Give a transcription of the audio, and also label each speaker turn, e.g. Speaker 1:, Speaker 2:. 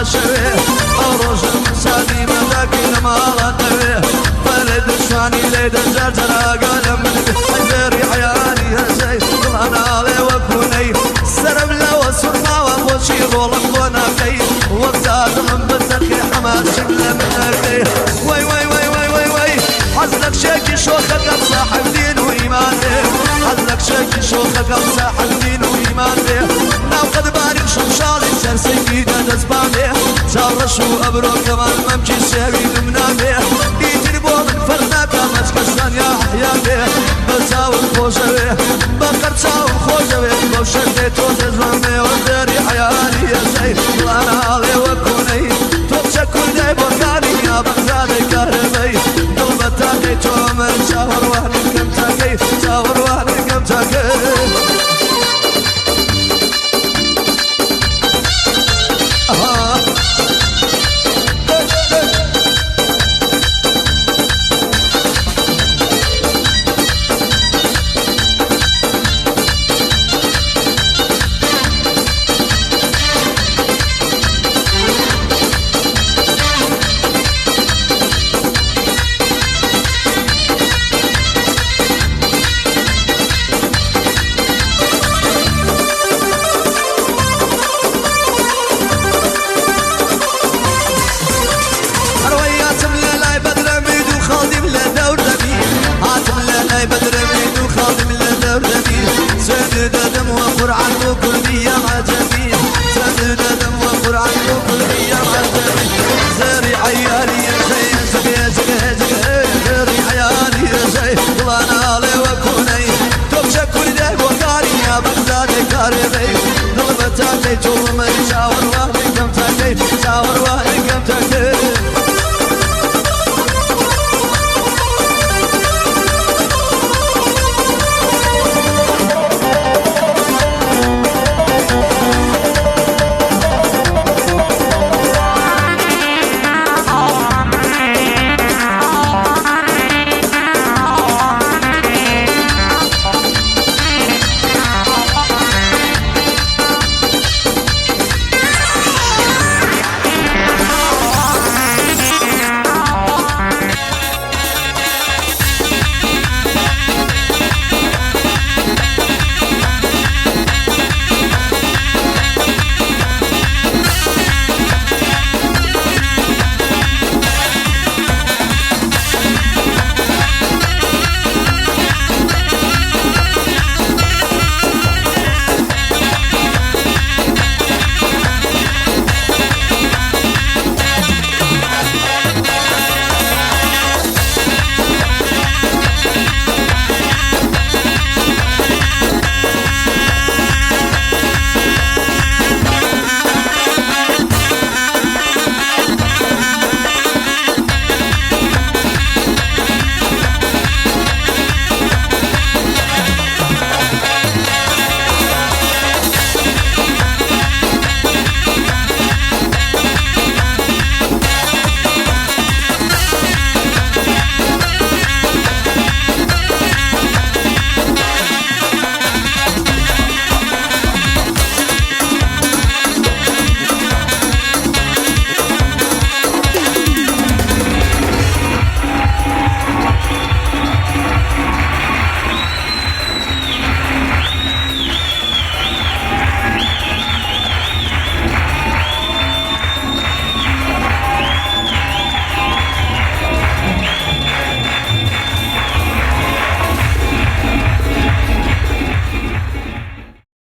Speaker 1: دشوي أروج سادي مداكي لما طوي فرد شاني ليد الجرجرة قلم حجري عيالي هزي طلعنا علي وكوني سرب لو صرنا وابوشي غولم وناكي وقتها ظلم بزكي حماس لمناكي وي وي وي وي وي وي حزلك شاكي شوخك صاحب دين وإيماني حزلك شاكي شوخك صاحب دين وإيماني ناو قد بارك شمشالي سرسي بيدا دزباني شارش وأبرو كمان ممكن سيوي دمنامي بيتر بوضن فرناك مجكسان يا حياني بزاول خوشوي بقر تاول خوشوي بوشكي توزي زمامي وزيري حياني يا زي وانا علي وكوني توبشكل دي بوكاني يا بغزادي كهربي دلبتاكي تومر شاور وحني كم تاكي شاور وحني كم تاكي They told